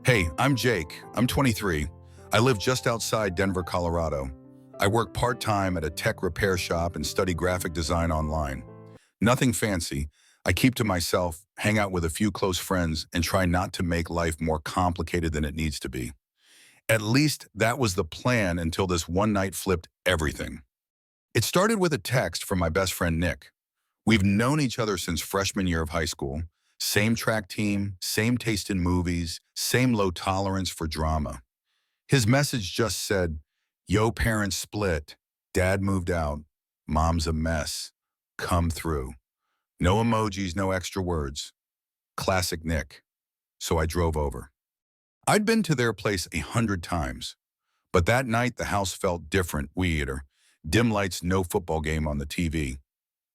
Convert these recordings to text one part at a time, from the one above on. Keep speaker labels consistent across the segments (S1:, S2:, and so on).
S1: Hey, I'm Jake. I'm 23. I live just outside Denver, Colorado. I work part-time at a tech repair shop and study graphic design online. Nothing fancy. I keep to myself, hang out with a few close friends, and try not to make life more complicated than it needs to be. At least that was the plan until this one night flipped everything. It started with a text from my best friend Nick. We've known each other since freshman year of high school. Same track team, same taste in movies, same low tolerance for drama. His message just said, "Yo, parents split. Dad moved out. Mom's a mess. Come through." No emojis, no extra words. Classic Nick. So I drove over. I'd been to their place 100 times, but that night the house felt different, weirder. Dim lights, no football game on the TV.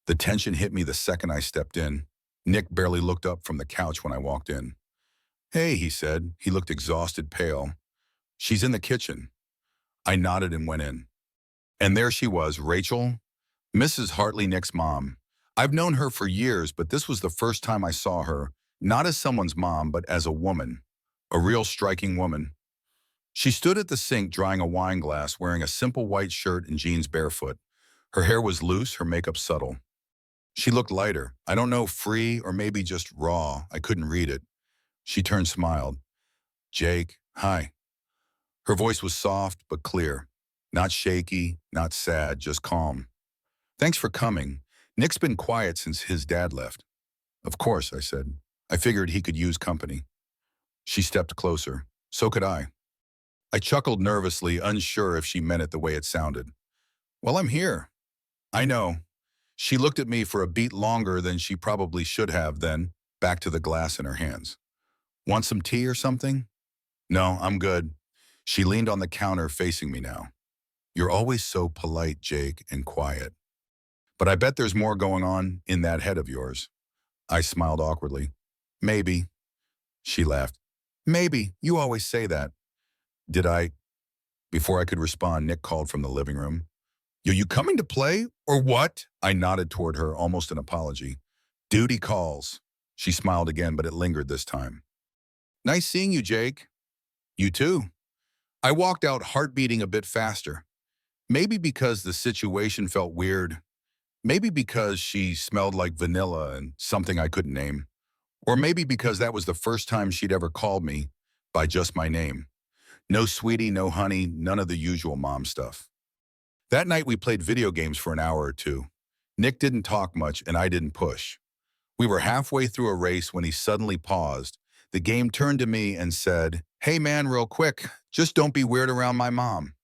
S1: The tension hit me the second I stepped in. Nick barely looked up from the couch when I walked in. "Hey," he said. He looked exhausted, pale. "She's in the kitchen." I nodded and went in. And there she was, Rachel, Mrs. Hartley, Nick's mom. I've known her for years, but this was the first time I saw her, not as someone's mom, but as a woman. A real striking woman. She stood at the sink drying a wine glass, wearing a simple white shirt and jeans barefoot. Her hair was loose, her makeup subtle. She looked lighter. I don't know, free or maybe just raw. I couldn't read it. She turned, smiled. "Jake, hi." Her voice was soft but clear. Not shaky, not sad, just calm. "Thanks for coming. Nick's been quiet since his dad left." "Of course," I said. I figured he could use company. She stepped closer. So could I. I chuckled nervously, unsure if she meant it the way it sounded. "Well, I'm here." "I know." She looked at me for a beat longer than she probably should have, then back to the glass in her hands. "Want some tea or something?" "No, I'm good." She leaned on the counter facing me now. "You're always so polite, Jake, and quiet. But I bet there's more going on in that head of yours." I smiled awkwardly. "Maybe." She laughed. "Maybe. You always say that." Did I? Before I could respond, Nick called from the living room. "Are you coming to play, or what?" I nodded toward her, almost an apology. "Duty calls." She smiled again, but it lingered this time. "Nice seeing you, Jake." "You too." I walked out, heart beating a bit faster. Maybe because the situation felt weird. Maybe because she smelled like vanilla and something I couldn't name. Or maybe because that was the first time she'd ever called me by just my name. No sweetie, no honey, none of the usual mom stuff. That night we played video games for an hour or two. Nick didn't talk much and I didn't push. We were halfway through a race when he suddenly paused. The game turned to me and said, "Hey man, real quick, just don't be weird around my mom."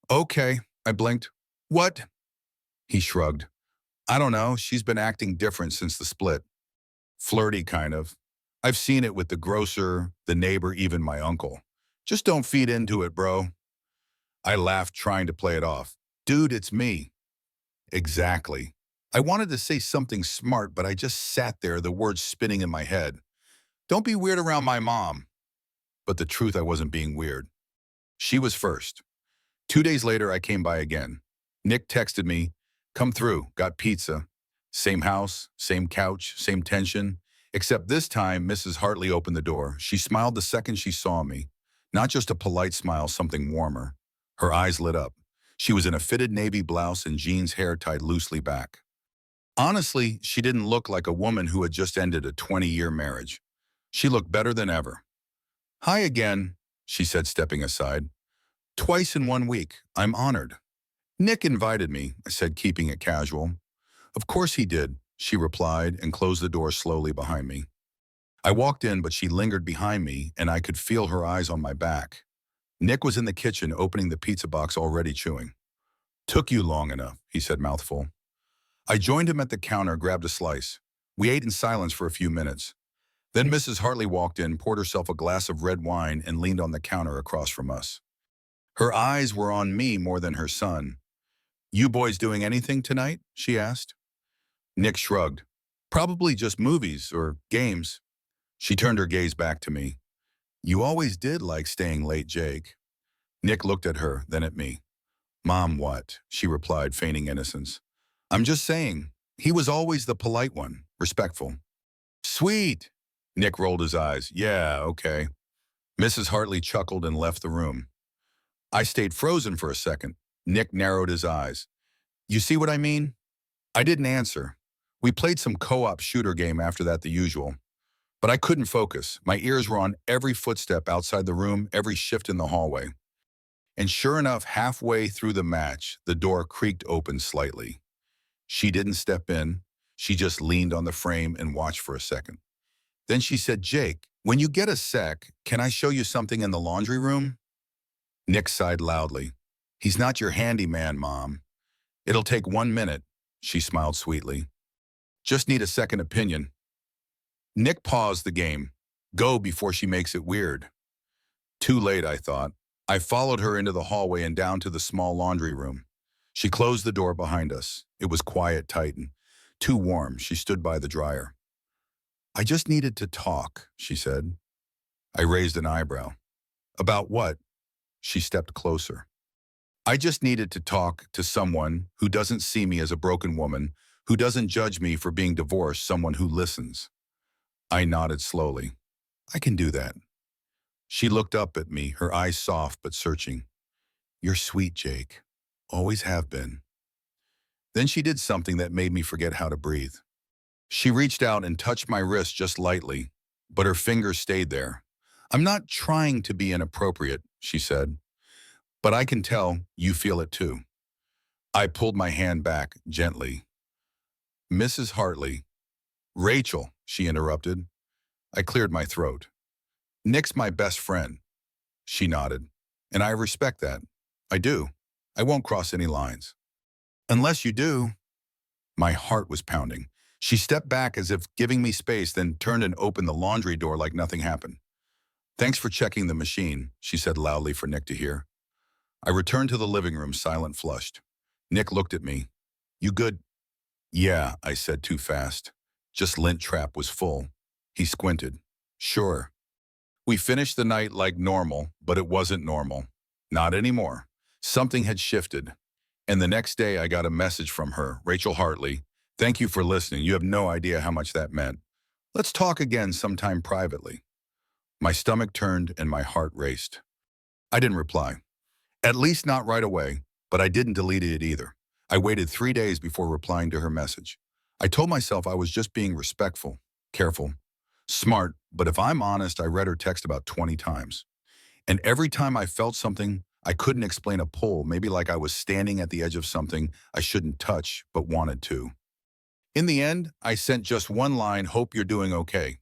S1: "Okay," I blinked. "What?" He shrugged. "I don't know, she's been acting different since the split. Flirty, kind of. I've seen it with the grocer, the neighbor, even my uncle. Just don't feed into it, bro." I laughed, trying to play it off. "Dude, it's me." Exactly. I wanted to say something smart, but I just sat there, the words spinning in my head. "Don't be weird around my mom." But the truth, I wasn't being weird. She was first. 2 days later, I came by again. Nick texted me, "Come through, got pizza." Same house, same couch, same tension. Except this time, Mrs. Hartley opened the door. She smiled the second she saw me. Not just a polite smile, something warmer. Her eyes lit up. She was in a fitted navy blouse and jeans, hair tied loosely back. Honestly, she didn't look like a woman who had just ended a 20-year marriage. She looked better than ever. "Hi again," she said, stepping aside. "Twice in 1 week. I'm honored." "Nick invited me," I said, keeping it casual. "Of course he did," she replied and closed the door slowly behind me. I walked in, but she lingered behind me, and I could feel her eyes on my back. Nick was in the kitchen, opening the pizza box, already chewing. "Took you long enough," he said, mouthful. I joined him at the counter, grabbed a slice. We ate in silence for a few minutes. Then Mrs. Hartley walked in, poured herself a glass of red wine, and leaned on the counter across from us. Her eyes were on me more than her son. "You boys doing anything tonight?" she asked. Nick shrugged. "Probably just movies or games." She turned her gaze back to me. "You always did like staying late, Jake." Nick looked at her, then at me. "Mom, what?" she replied, feigning innocence. "I'm just saying, he was always the polite one, respectful." "Sweet." Nick rolled his eyes. "Yeah, okay." Mrs. Hartley chuckled and left the room. I stayed frozen for a second. Nick narrowed his eyes. You see what I mean? I didn't answer. We played some co-op shooter game after that, the usual. But I couldn't focus. My ears were on every footstep outside the room, every shift in the hallway. And sure enough, halfway through the match, the door creaked open slightly. She didn't step in. She just leaned on the frame and watched for a second. Then she said, Jake, when you get a sec, can I show you something in the laundry room? Nick sighed loudly. He's not your handyman, Mom. It'll take 1 minute, she smiled sweetly. Just need a second opinion. Nick paused the game. Go before she makes it weird. Too late, I thought. I followed her into the hallway and down to the small laundry room. She closed the door behind us. It was quiet, tight, and too warm. She stood by the dryer. I just needed to talk, she said. I raised an eyebrow. About what? She stepped closer. I just needed to talk to someone who doesn't see me as a broken woman, who doesn't judge me for being divorced, someone who listens. I nodded slowly. I can do that. She looked up at me, her eyes soft but searching. You're sweet, Jake. Always have been. Then she did something that made me forget how to breathe. She reached out and touched my wrist just lightly, but her fingers stayed there. I'm not trying to be inappropriate, she said, but I can tell you feel it too. I pulled my hand back gently. Mrs. Hartley. Rachel, she interrupted. I cleared my throat. Nick's my best friend. She nodded. And I respect that. I do. I won't cross any lines. Unless you do. My heart was pounding. She stepped back as if giving me space, then turned and opened the laundry door like nothing happened. Thanks for checking the machine, she said loudly for Nick to hear. I returned to the living room, silent, flushed. Nick looked at me. You good? Yeah, I said too fast. Just lint trap was full. He squinted. Sure. We finished the night like normal, but it wasn't normal. Not anymore. Something had shifted. And the next day I got a message from her, Rachel Hartley. Thank you for listening. You have no idea how much that meant. Let's talk again sometime privately. My stomach turned and my heart raced. I didn't reply. At least not right away, but I didn't delete it either. I waited 3 days before replying to her message. I told myself I was just being respectful, careful, smart, but if I'm honest, I read her text about 20 times. And every time I felt something, I couldn't explain a pull, maybe like I was standing at the edge of something I shouldn't touch, but wanted to. In the end, I sent just one line, hope you're doing okay.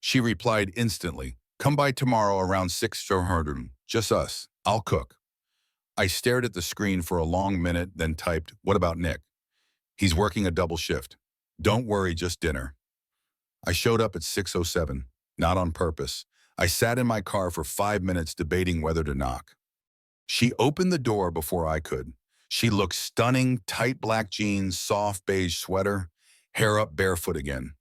S1: She replied instantly, come by tomorrow around 6:00, just us, I'll cook. I stared at the screen for a long minute, then typed, what about Nick? He's working a double shift. Don't worry, just dinner. I showed up at 6:07, not on purpose. I sat in my car for 5 minutes debating whether to knock. She opened the door before I could. She looked stunning, tight black jeans, soft beige sweater, hair up, barefoot again.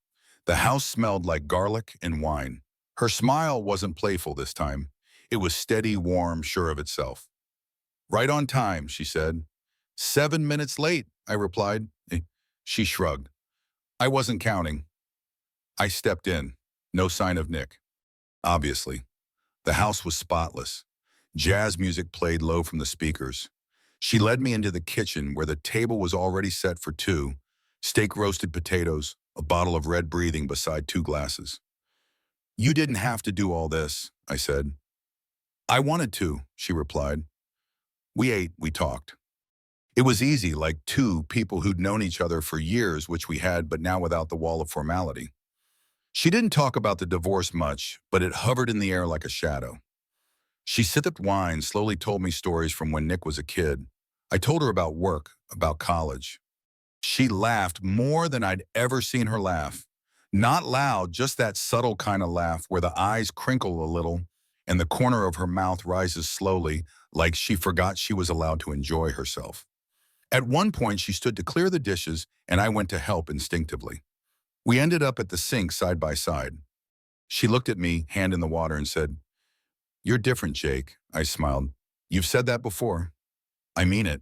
S1: The house smelled like garlic and wine. Her smile wasn't playful this time. It was steady, warm, sure of itself. Right on time, she said. 7 minutes late, I replied. She shrugged. I wasn't counting. I stepped in. No sign of Nick. Obviously. The house was spotless. Jazz music played low from the speakers. She led me into the kitchen where the table was already set for two, steak roasted potatoes, a bottle of red breathing beside 2 glasses. You didn't have to do all this, I said. I wanted to, she replied. We ate, we talked. It was easy, like two people who'd known each other for years, which we had, but now without the wall of formality. She didn't talk about the divorce much, but it hovered in the air like a shadow. She sipped wine, slowly told me stories from when Nick was a kid. I told her about work, about college. She laughed more than I'd ever seen her laugh. Not loud, just that subtle kind of laugh where the eyes crinkle a little and the corner of her mouth rises slowly, like she forgot she was allowed to enjoy herself. At one point, she stood to clear the dishes, and I went to help instinctively. We ended up at the sink side by side. She looked at me, hand in the water, and said, You're different, Jake. I smiled. You've said that before. I mean it.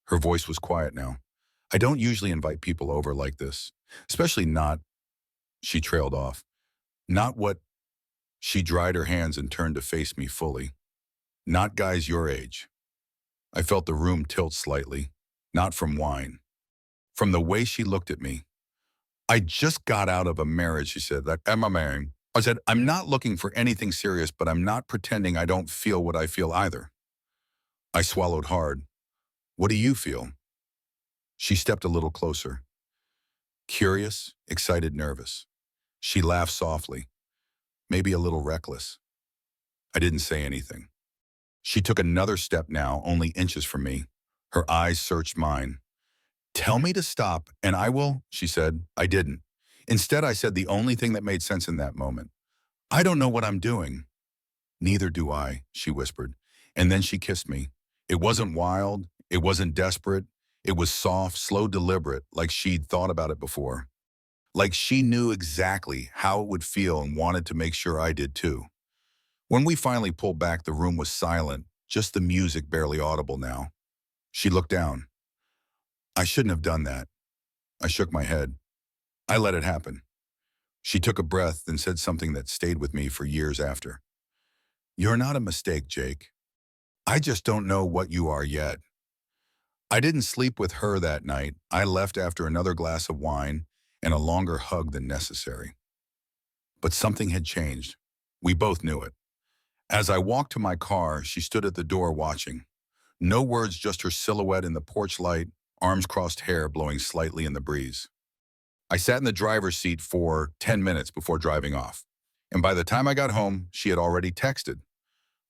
S1: Her voice was quiet now. I don't usually invite people over like this, especially not, she trailed off. Not what, She dried her hands and turned to face me fully. Not guys your age. I felt the room tilt slightly. Not from wine. From the way she looked at me. I just got out of a marriage, she said. That am I marrying? I said, I'm not looking for anything serious, but I'm not pretending I don't feel what I feel either. I swallowed hard. What do you feel? She stepped a little closer. Curious, excited, nervous. She laughed softly, maybe a little reckless. I didn't say anything. She took another step now, only inches from me. Her eyes searched mine. Tell me to stop, and I will, she said. I didn't. Instead, I said the only thing that made sense in that moment. I don't know what I'm doing. Neither do I, she whispered. And then she kissed me. It wasn't wild. It wasn't desperate. It was soft, slow, deliberate, like she'd thought about it before. Like she knew exactly how it would feel and wanted to make sure I did too. When we finally pulled back, the room was silent, just the music barely audible now. She looked down. I shouldn't have done that. I shook my head. I let it happen. She took a breath and said something that stayed with me for years after. You're not a mistake, Jake. I just don't know what you are yet. I didn't sleep with her that night. I left after another glass of wine and a longer hug than necessary. But something had changed. We both knew it. As I walked to my car, she stood at the door watching. No words, just her silhouette in the porch light, arms crossed, hair blowing slightly in the breeze. I sat in the driver's seat for 10 minutes before driving off. And by the time I got home, she had already texted.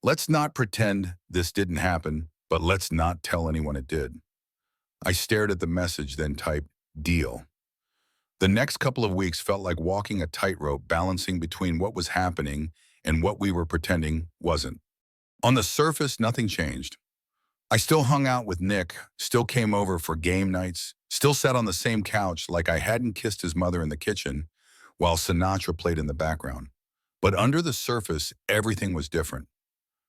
S1: Let's not pretend this didn't happen, but let's not tell anyone it did. I stared at the message, then typed, deal. The next couple of weeks felt like walking a tightrope, balancing between what was happening and what we were pretending wasn't. On the surface, nothing changed. I still hung out with Nick, still came over for game nights, still sat on the same couch like I hadn't kissed his mother in the kitchen, while Sinatra played in the background. But under the surface, everything was different.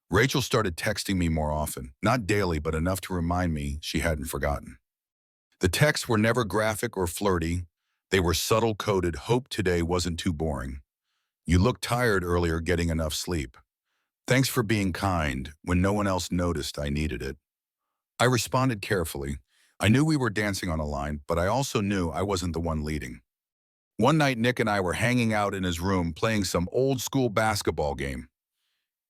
S1: Rachel started texting me more often, not daily, but enough to remind me she hadn't forgotten. The texts were never graphic or flirty. They were subtle, coded, hope today wasn't too boring. You looked tired earlier, getting enough sleep. Thanks for being kind when no one else noticed I needed it. I responded carefully. I knew we were dancing on a line, but I also knew I wasn't the one leading. One night, Nick and I were hanging out in his room playing some old-school basketball game.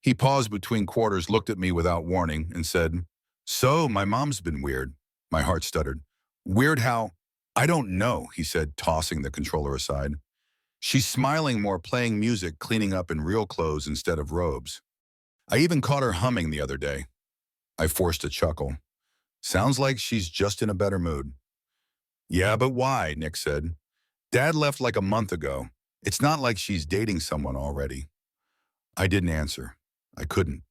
S1: He paused between quarters, looked at me without warning, and said, So, my mom's been weird. My heart stuttered. Weird how? I don't know, he said, tossing the controller aside. She's smiling more, playing music, cleaning up in real clothes instead of robes. I even caught her humming the other day. I forced a chuckle. Sounds like she's just in a better mood. Yeah, but why? Nick said. Dad left like a month ago. It's not like she's dating someone already. I didn't answer. I couldn't.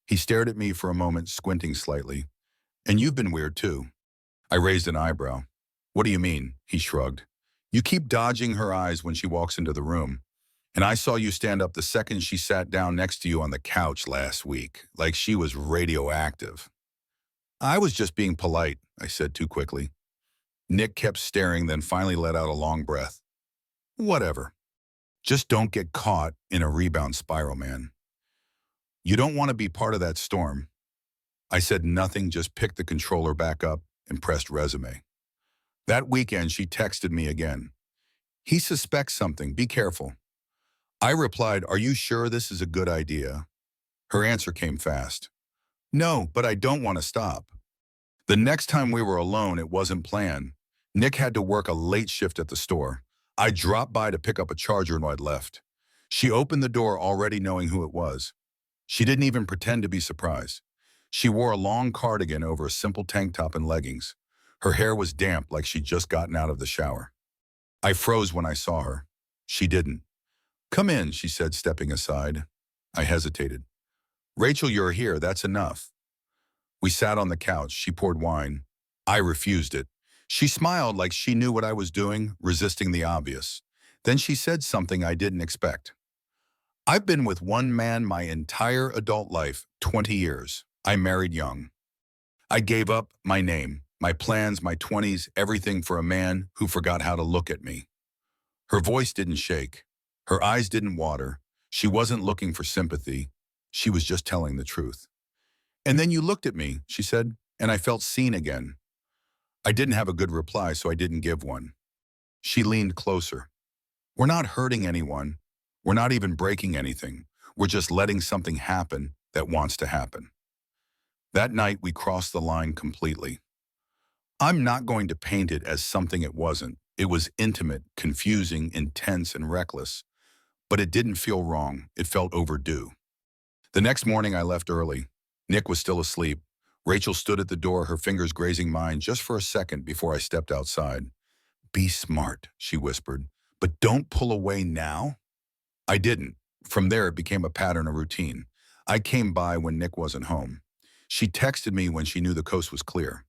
S1: He stared at me for a moment, squinting slightly. And you've been weird too. I raised an eyebrow. What do you mean? He shrugged. You keep dodging her eyes when she walks into the room. And I saw you stand up the second she sat down next to you on the couch last week, like she was radioactive. I was just being polite, I said too quickly. Nick kept staring, then finally let out a long breath. Whatever. Just don't get caught in a rebound spiral, man. You don't want to be part of that storm. I said nothing, just picked the controller back up and pressed resume. That weekend, she texted me again. He suspects something, be careful. I replied, are you sure this is a good idea? Her answer came fast. No, but I don't want to stop. The next time we were alone, it wasn't planned. Nick had to work a late shift at the store. I dropped by to pick up a charger and I'd left. She opened the door already knowing who it was. She didn't even pretend to be surprised. She wore a long cardigan over a simple tank top and leggings. Her hair was damp like she'd just gotten out of the shower. I froze when I saw her. She didn't. Come in, she said, stepping aside. I hesitated. Rachel, you're here, that's enough. We sat on the couch. She poured wine. I refused it. She smiled like she knew what I was doing, resisting the obvious. Then she said something I didn't expect. I've been with one man my entire adult life, 20 years. I married young. I gave up my name, my plans, my 20s, everything for a man who forgot how to look at me. Her voice didn't shake. Her eyes didn't water. She wasn't looking for sympathy. She was just telling the truth. And then you looked at me, she said, and I felt seen again. I didn't have a good reply, so I didn't give one. She leaned closer. We're not hurting anyone. We're not even breaking anything. We're just letting something happen that wants to happen. That night, we crossed the line completely. I'm not going to paint it as something it wasn't. It was intimate, confusing, intense, and reckless. But it didn't feel wrong. It felt overdue. The next morning, I left early. Nick was still asleep. Rachel stood at the door, her fingers grazing mine just for a second before I stepped outside. Be smart, she whispered. But don't pull away now. I didn't. From there, it became a pattern, a routine. I came by when Nick wasn't home. She texted me when she knew the coast was clear.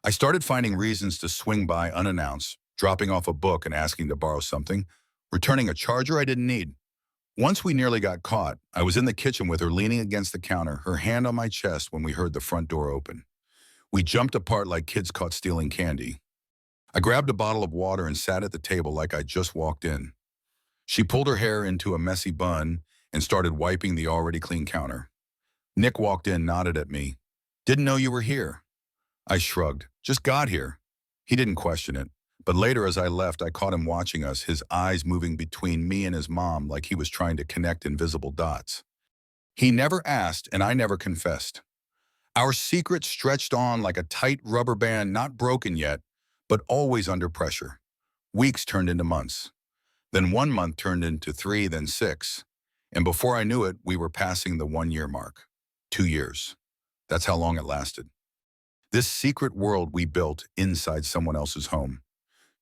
S1: I started finding reasons to swing by unannounced, dropping off a book and asking to borrow something, returning a charger I didn't need. Once we nearly got caught, I was in the kitchen with her leaning against the counter, her hand on my chest when we heard the front door open. We jumped apart like kids caught stealing candy. I grabbed a bottle of water and sat at the table like I'd just walked in. She pulled her hair into a messy bun and started wiping the already clean counter. Nick walked in, nodded at me. Didn't know you were here. I shrugged. Just got here. He didn't question it. But later as I left, I caught him watching us, his eyes moving between me and his mom like he was trying to connect invisible dots. He never asked, and I never confessed. Our secret stretched on like a tight rubber band, not broken yet, but always under pressure. Weeks turned into months. Then 1 month turned into 3, then 6. And before I knew it, we were passing the 1 year mark. 2 years. That's how long it lasted. This secret world we built inside someone else's home.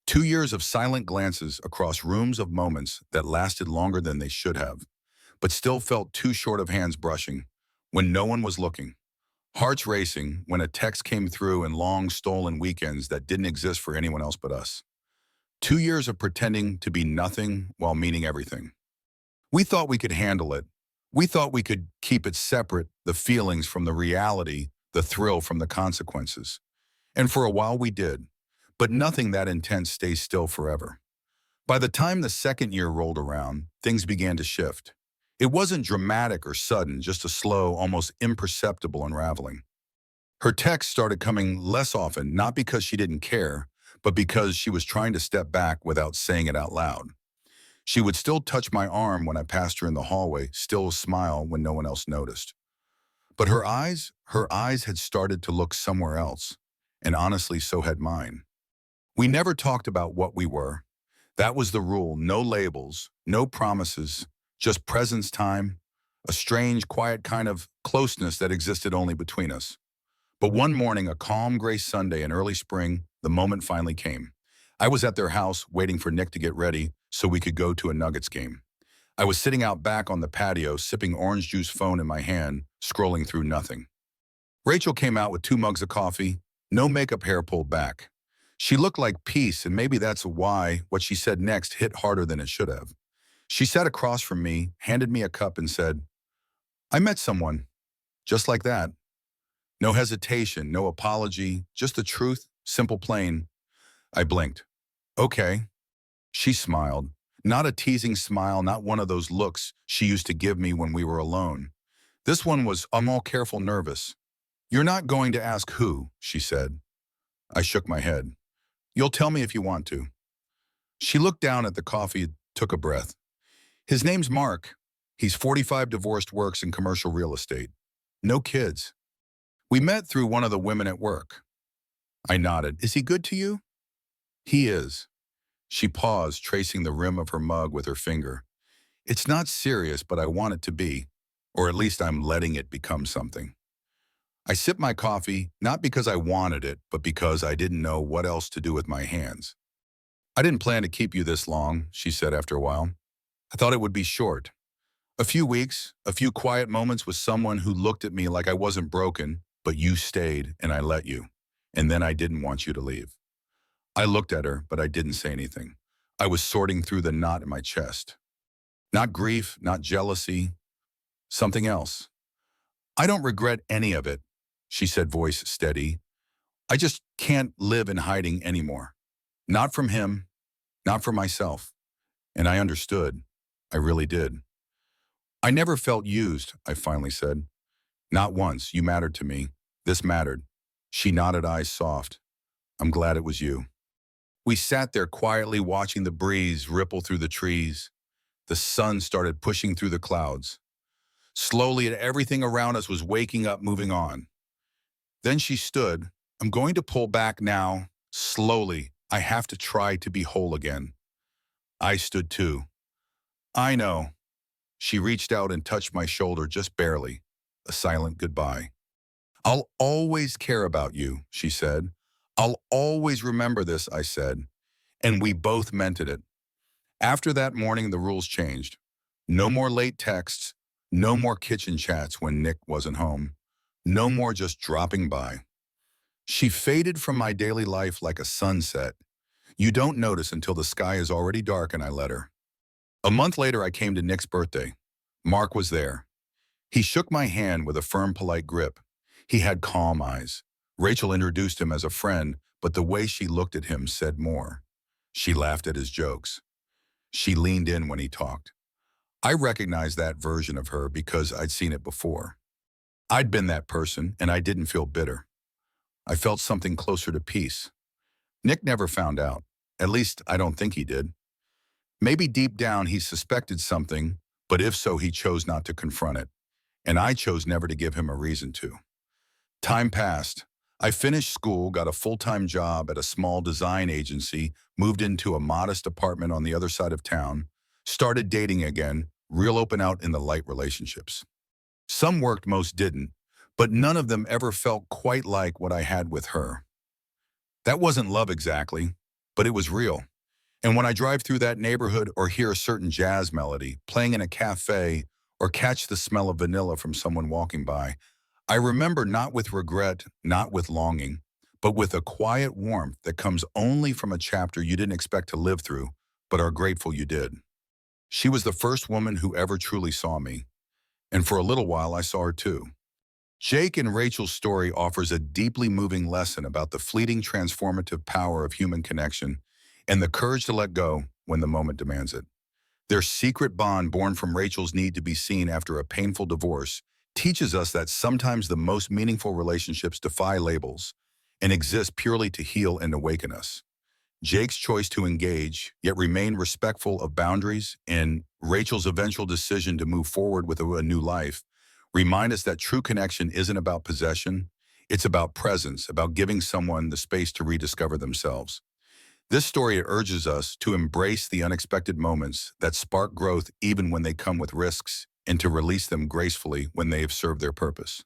S1: 2 years of silent glances across rooms of moments that lasted longer than they should have, but still felt too short of hands brushing when no one was looking. Hearts racing when a text came through and long stolen weekends that didn't exist for anyone else but us. 2 years of pretending to be nothing while meaning everything. We thought we could handle it. We thought we could keep it separate, the feelings from the reality, the thrill from the consequences. And for a while we did. But nothing that intense stays still forever. By the time the 2nd year rolled around, things began to shift. It wasn't dramatic or sudden, just a slow, almost imperceptible unraveling. Her texts started coming less often, not because she didn't care, but because she was trying to step back without saying it out loud. She would still touch my arm when I passed her in the hallway, still smile when no one else noticed. But her eyes had started to look somewhere else, and honestly, so had mine. We never talked about what we were. That was the rule, no labels, no promises, just presence time, a strange, quiet kind of closeness that existed only between us. But one morning, a calm gray Sunday in early spring, the moment finally came. I was at their house waiting for Nick to get ready so we could go to a Nuggets game. I was sitting out back on the patio, sipping orange juice, phone in my hand, scrolling through nothing. Rachel came out with 2 mugs of coffee, no makeup, hair pulled back. She looked like peace, and maybe that's why what she said next hit harder than it should have. She sat across from me, handed me a cup, and said, I met someone, just like that. No hesitation, no apology, just the truth, simple, plain. I blinked. Okay. She smiled. Not a teasing smile, not one of those looks she used to give me when we were alone. This one was, I'm all careful, nervous. You're not going to ask who, she said. I shook my head. You'll tell me if you want to. She looked down at the coffee, took a breath. His name's Mark. He's 45, divorced, works in commercial real estate. No kids. We met through one of the women at work. I nodded. Is he good to you? He is. She paused, tracing the rim of her mug with her finger. It's not serious, but I want it to be. Or at least I'm letting it become something. I sipped my coffee, not because I wanted it, but because I didn't know what else to do with my hands. I didn't plan to keep you this long, she said after a while. I thought it would be short. A few weeks, a few quiet moments with someone who looked at me like I wasn't broken, but you stayed and I let you. And then I didn't want you to leave. I looked at her, but I didn't say anything. I was sorting through the knot in my chest. Not grief, not jealousy, something else. I don't regret any of it, she said, voice steady. I just can't live in hiding anymore. Not from him, not from myself. And I understood. I really did. I never felt used, I finally said. Not once. You mattered to me. This mattered. She nodded, eyes soft. I'm glad it was you. We sat there quietly watching the breeze ripple through the trees. The sun started pushing through the clouds. Slowly, everything around us was waking up, moving on. Then she stood. I'm going to pull back now. Slowly, I have to try to be whole again. I stood too. I know. She reached out and touched my shoulder just barely. A silent goodbye. I'll always care about you, she said. I'll always remember this, I said. And we both meant it. After that morning, the rules changed. No more late texts. No more kitchen chats when Nick wasn't home. No more just dropping by. She faded from my daily life like a sunset. You don't notice until the sky is already dark, and I let her. A month later, I came to Nick's birthday. Mark was there. He shook my hand with a firm, polite grip. He had calm eyes. Rachel introduced him as a friend, but the way she looked at him said more. She laughed at his jokes. She leaned in when he talked. I recognized that version of her because I'd seen it before. I'd been that person, and I didn't feel bitter. I felt something closer to peace. Nick never found out. At least, I don't think he did. Maybe deep down he suspected something, but if so, he chose not to confront it. And I chose never to give him a reason to. Time passed. I finished school, got a full-time job at a small design agency, moved into a modest apartment on the other side of town, started dating again, real open out in the light relationships. Some worked, most didn't, but none of them ever felt quite like what I had with her. That wasn't love exactly, but it was real. And when I drive through that neighborhood or hear a certain jazz melody playing in a cafe or catch the smell of vanilla from someone walking by, I remember not with regret, not with longing, but with a quiet warmth that comes only from a chapter you didn't expect to live through, but are grateful you did. She was the first woman who ever truly saw me, and for a little while I saw her too. Jake and Rachel's story offers a deeply moving lesson about the fleeting transformative power of human connection and the courage to let go when the moment demands it. Their secret bond, born from Rachel's need to be seen after a painful divorce, teaches us that sometimes the most meaningful relationships defy labels and exist purely to heal and awaken us. Jake's choice to engage, yet remain respectful of boundaries, and Rachel's eventual decision to move forward with a new life remind us that true connection isn't about possession, it's about presence, about giving someone the space to rediscover themselves. This story urges us to embrace the unexpected moments that spark growth even when they come with risks, and to release them gracefully when they have served their purpose.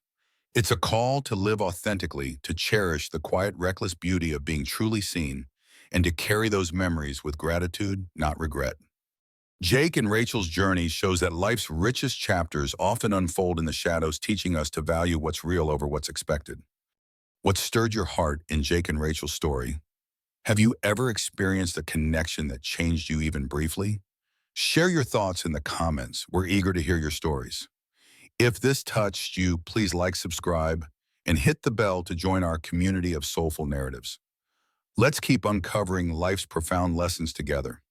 S1: It's a call to live authentically, to cherish the quiet, reckless beauty of being truly seen, and to carry those memories with gratitude, not regret. Jake and Rachel's journey shows that life's richest chapters often unfold in the shadows, teaching us to value what's real over what's expected. What stirred your heart in Jake and Rachel's story? Have you ever experienced a connection that changed you even briefly? Share your thoughts in the comments. We're eager to hear your stories. If this touched you, please like, subscribe, and hit the bell to join our community of soulful narratives. Let's keep uncovering life's profound lessons together.